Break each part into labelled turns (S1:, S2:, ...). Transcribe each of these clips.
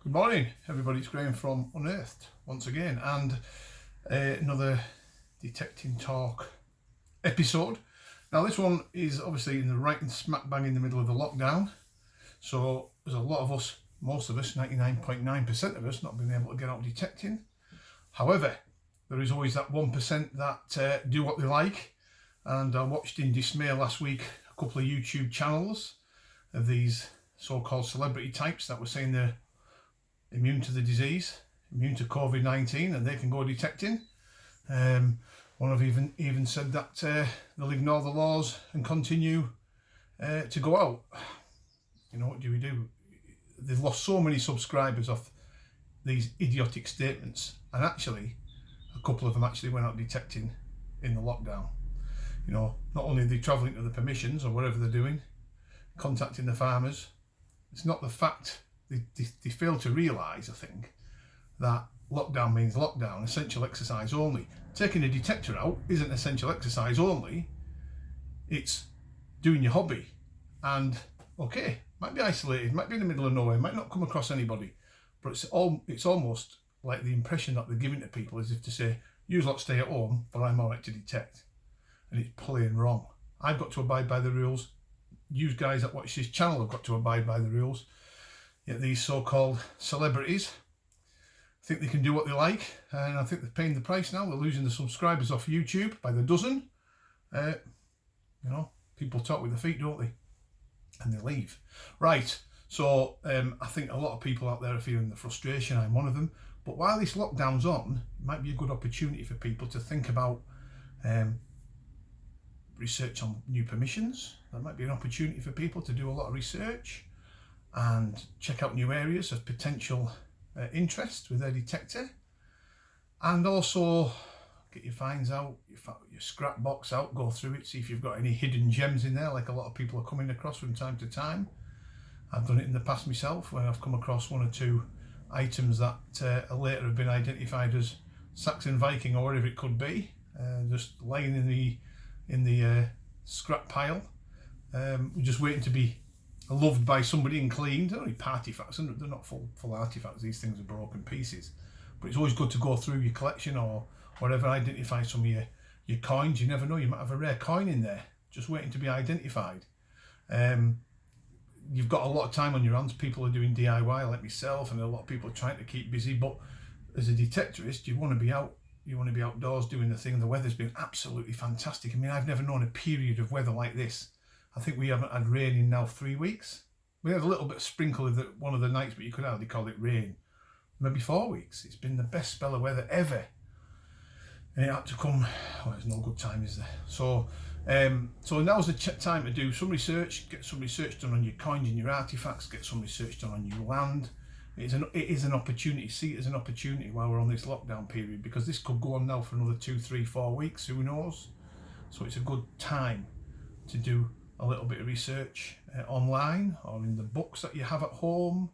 S1: Good morning, everybody. It's Graham from Unearthed once again, and another detecting talk episode. Now, this one is obviously in the right and smack bang in the middle of the lockdown, so there's a lot of us, most of us, 99.9% of us, not being able to get out detecting. However, there is always that 1% that do what they like, and I watched in dismay last week a couple of YouTube channels of these so-called celebrity types that were saying they're immune to the disease, immune to COVID-19, and they can go detecting. One of even said that they'll ignore the laws and continue to go out. You know, what do we do? They've lost so many subscribers off these idiotic statements, and actually a couple of them actually went out detecting in the lockdown. You know, not only are they travelling to the permissions or whatever they're doing, contacting the farmers, it's not the fact. They fail to realise, I think, that lockdown means lockdown, essential exercise only. Taking a detector out isn't essential exercise only, it's doing your hobby. And okay, might be isolated, might be in the middle of nowhere, might not come across anybody, but it's almost like the impression that they're giving to people as if to say, you lot stay at home, but I'm alright to detect. And it's plain wrong. I've got to abide by the rules. You guys that watch this channel have got to abide by the rules. Yet these so-called celebrities think they can do what they like, and I think they're paying the price now. They're losing the subscribers off YouTube by the dozen. You know, people talk with their feet, don't they? And they leave. Right, so I think a lot of people out there are feeling the frustration. I'm one of them. But while this lockdown's on, it might be a good opportunity for people to think about research on new permissions. That might be an opportunity for people to do a lot of research and check out new areas of potential interest with their detector, and also get your finds out, your scrap box out, go through it, see if you've got any hidden gems in there, like a lot of people are coming across from time to time. I've done it in the past myself, when I've come across one or two items that later have been identified as Saxon Viking or whatever it could be, just laying in the scrap pile, just waiting to be loved by somebody and cleaned. They're only partifacts, they're not full artifacts. These things are broken pieces, but it's always good to go through your collection or whatever, identify some of your coins. You never know, you might have a rare coin in there just waiting to be identified. You've got a lot of time on your hands. People are doing DIY like myself, and a lot of people are trying to keep busy, but as a detectorist, you want to be out, you want to be outdoors doing the thing. The weather's been absolutely fantastic. I mean, I've never known a period of weather like this. I think we haven't had rain in now 3 weeks. We had a little bit of sprinkle of one of the nights, but you could hardly call it rain. Maybe 4 weeks. It's been the best spell of weather ever. And it had to come, well, there's no good time, is there? So now's the time to do some research, get some research done on your coins and your artifacts, get some research done on your land. It is an opportunity. See it as an opportunity while we're on this lockdown period, because this could go on now for another 2, 3, 4 weeks, who knows? So it's a good time to do a little bit of research online or in the books that you have at home.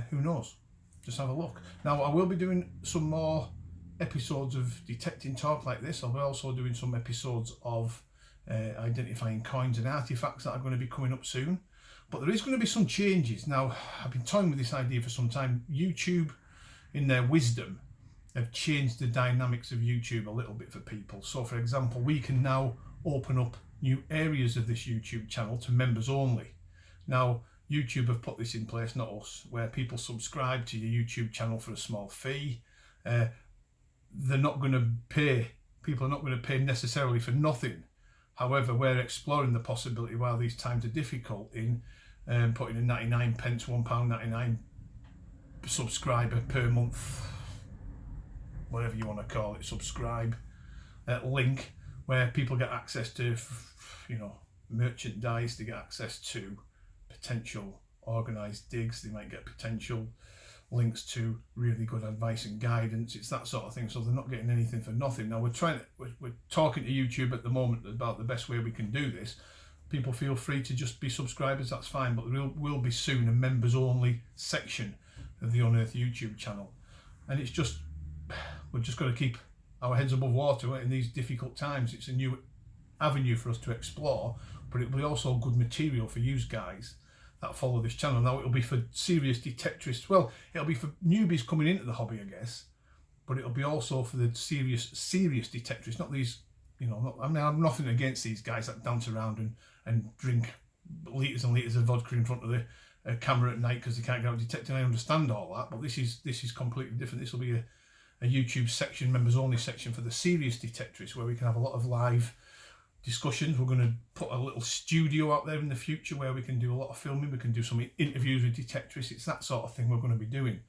S1: Who knows? Just have a look. Now, I will be doing some more episodes of detecting talk like this. I'll be also doing some episodes of identifying coins and artifacts that are going to be coming up soon. But there is going to be some changes. Now, I've been toying with this idea for some time. YouTube, in their wisdom, have changed the dynamics of YouTube a little bit for people. So, for example, we can now open up new areas of this YouTube channel to members only. Now, YouTube have put this in place, not us, where people subscribe to your YouTube channel for a small fee. They're not going to pay, people are not going to pay necessarily for nothing. However, we're exploring the possibility, while these times are difficult, in putting a 99 pence, £1.99 subscriber per month, whatever you want to call it, subscribe link, where people get access to, you know, merchandise. They get access to potential organised digs. They might get potential links to really good advice and guidance. It's that sort of thing. So they're not getting anything for nothing. Now we're talking to YouTube at the moment about the best way we can do this. People feel free to just be subscribers. That's fine. But there will be soon a members only section of the Unearthed YouTube channel, and it's just, we're just got to keep our heads above water in these difficult times. It's a new avenue for us to explore, but it'll be also good material for you guys that follow this channel. Now, it'll be for serious detectorists. Well, it'll be for newbies coming into the hobby, I guess, but it'll be also for the serious detectorists, not these, you know, I mean, I'm nothing against these guys that dance around and drink litres and litres of vodka in front of the camera at night because they can't get out detecting. I understand all that, but this is completely different. This will be a YouTube section, members only section for the serious detectorists, where we can have a lot of live discussions. We're going to put a little studio out there in the future where we can do a lot of filming. We can do some interviews with detectorists. It's that sort of thing we're going to be doing.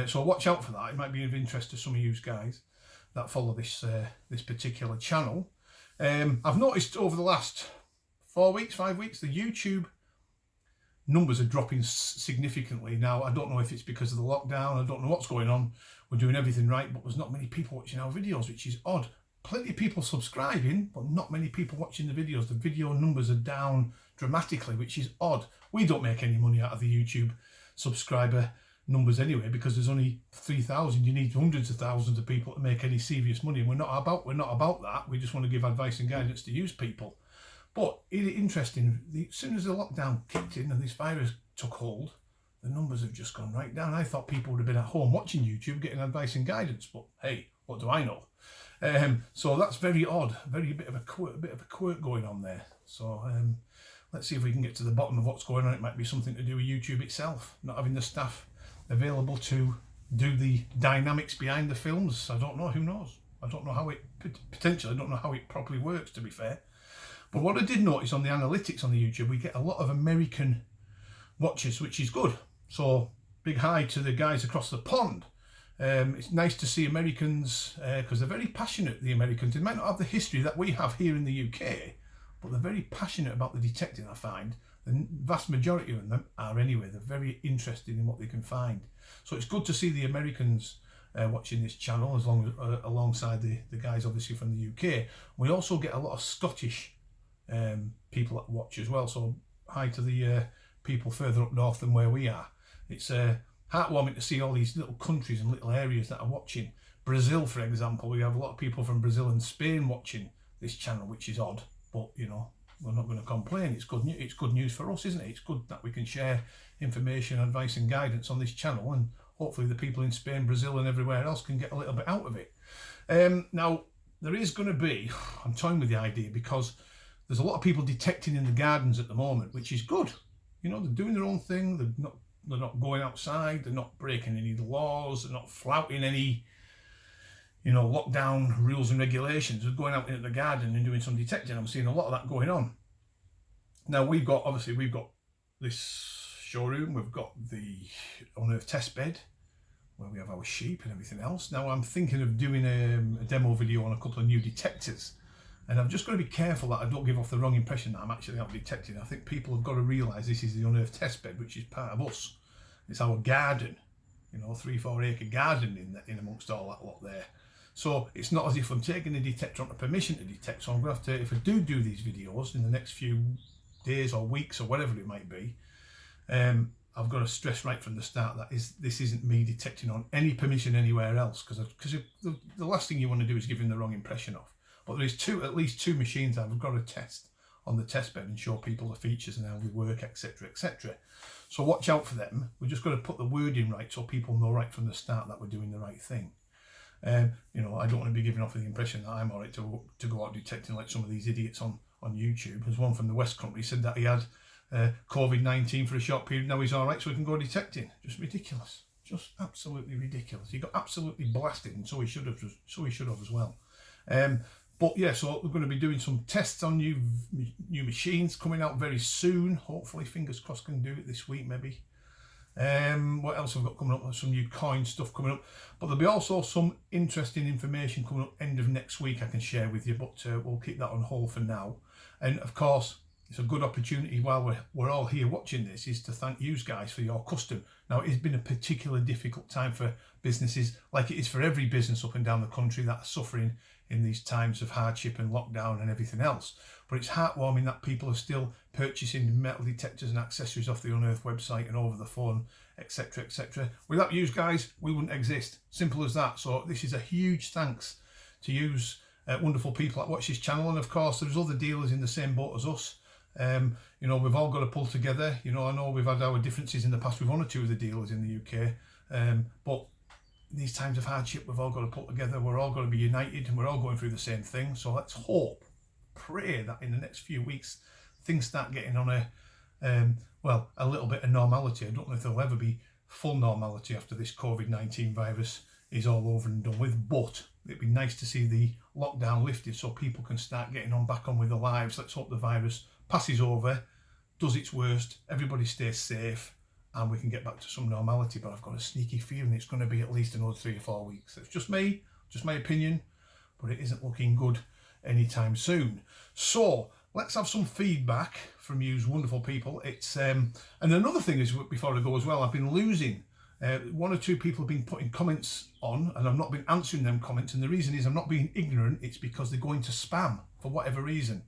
S1: So watch out for that. It might be of interest to some of you guys that follow this this particular channel. I've noticed over the last 5 weeks, the YouTube numbers are dropping significantly. Now, I don't know if it's because of the lockdown. I don't know what's going on. We're doing everything right, but there's not many people watching our videos, which is odd. Plenty of people subscribing, but not many people watching the videos. The video numbers are down dramatically, which is odd. We don't make any money out of the YouTube subscriber numbers anyway, because there's only 3,000. You need hundreds of thousands of people to make any serious money, and we're not about that. We just want to give advice and guidance to use people. But it's interesting, as soon as the lockdown kicked in and this virus took hold, the numbers have just gone right down. I thought people would have been at home watching YouTube, getting advice and guidance, but hey, what do I know? So that's very odd, a bit of a quirk going on there. So let's see if we can get to the bottom of what's going on. It might be something to do with YouTube itself, not having the staff available to do the dynamics behind the films. I don't know, who knows? I don't know how it, potentially, I don't know how it properly works, to be fair. But what I did notice on the analytics on the YouTube, we get a lot of American watchers, which is good. So big hi to the guys across the pond. It's nice to see Americans, because they're very passionate, the Americans. They might not have the history that we have here in the UK, but they're very passionate about the detecting, I find. The vast majority of them are anyway. They're very interested in what they can find. So it's good to see the Americans watching this channel, as long as, alongside the guys obviously from the UK. We also get a lot of Scottish people that watch as well, so hi to the people further up north than where we are. It's heartwarming to see all these little countries and little areas that are watching. Brazil, for example, we have a lot of people from Brazil and Spain watching this channel, which is odd, but you know, we're not going to complain. It's good news for us, isn't it? It's good that we can share information, advice and guidance on this channel, and hopefully the people in Spain, Brazil and everywhere else can get a little bit out of it. Now, there is going to be, I'm toying with the idea, because there's a lot of people detecting in the gardens at the moment, which is good. You know, they're doing their own thing. They're not going outside. They're not breaking any laws. They're not flouting any, you know, lockdown rules and regulations. They're going out into the garden and doing some detecting. I'm seeing a lot of that going on. Now, we've got this showroom. We've got the Unearthed test bed where we have our sheep and everything else. Now, I'm thinking of doing a demo video on a couple of new detectors. And I've just got to be careful that I don't give off the wrong impression that I'm actually out detecting. I think people have got to realise this is the Unearthed test bed, which is part of us. It's our garden, you know, 3-4 acre garden in amongst all that lot there. So it's not as if I'm taking the detector on a permission to detect. So I'm going to have to, if I do these videos in the next few days or weeks or whatever it might be, I've got to stress right from the start that this isn't me detecting on any permission anywhere else, because the last thing you want to do is give him the wrong impression of. But there's at least two machines I've got to test on the test bed and show people the features and how they work, etc, etc. So watch out for them. We've just got to put the wording right so people know right from the start that we're doing the right thing. You know, I don't want to be giving off the impression that I'm alright to go out detecting like some of these idiots on YouTube. There's one from the West Country said that he had COVID-19 for a short period. Now he's alright, so he can go detecting. Just ridiculous. Just absolutely ridiculous. He got absolutely blasted, and so he should have as well. But yeah, so we're going to be doing some tests on new machines coming out very soon. Hopefully, fingers crossed, can do it this week maybe. What else have we got coming up? There's some new coin stuff coming up. But there'll be also some interesting information coming up end of next week I can share with you, but we'll keep that on hold for now. And of course, it's a good opportunity while we're all here watching this is to thank you guys for your custom. Now, it's been a particularly difficult time for businesses, like it is for every business up and down the country that are suffering in these times of hardship and lockdown and everything else. But it's heartwarming that people are still purchasing metal detectors and accessories off the Unearthed website and over the phone, etc, etc. Without you guys, we wouldn't exist. Simple as that. So this is a huge thanks to you wonderful people that watch this channel. And of course, there's other dealers in the same boat as us. You know, we've all got to pull together. You know, I know we've had our differences in the past with one or two of the dealers in the UK, but in these times of hardship, we've all got to pull together. We're all got to be united, and we're all going through the same thing. So let's hope, pray that in the next few weeks things start getting on a little bit of normality. I don't know if there'll ever be full normality after this COVID-19 virus is all over and done with, but it'd be nice to see the lockdown lifted so people can start getting on back on with their lives. Let's hope the virus passes over, does its worst, everybody stays safe, and we can get back to some normality. But I've got a sneaky feeling it's going to be at least another 3 or 4 weeks. It's just me, just my opinion, but it isn't looking good anytime soon. So let's have some feedback from you wonderful people. It's and another thing is, before I go as well, I've been losing 1 or 2 people have been putting comments on, and I've not been answering them comments, and the reason is I'm not being ignorant. It's because they're going to spam for whatever reason.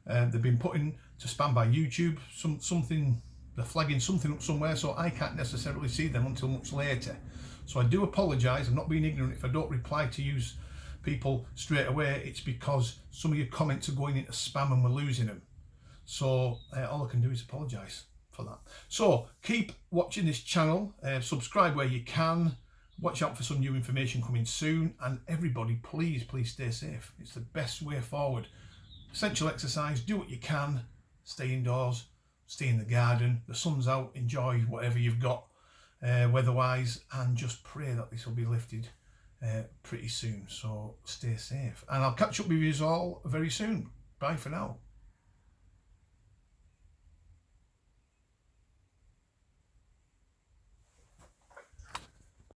S1: They've been putting to spam by YouTube, something, they're flagging something up somewhere, so I can't necessarily see them until much later. So I do apologise. I'm not being ignorant if I don't reply to you people straight away. It's because some of your comments are going into spam and we're losing them. So all I can do is apologise for that. So keep watching this channel, subscribe where you can, watch out for some new information coming soon, and everybody please stay safe. It's the best way forward. Essential exercise, do what you can, stay indoors, stay in the garden, the sun's out, enjoy whatever you've got weather-wise, and just pray that this will be lifted pretty soon. So stay safe, and I'll catch up with you all very soon. Bye for now.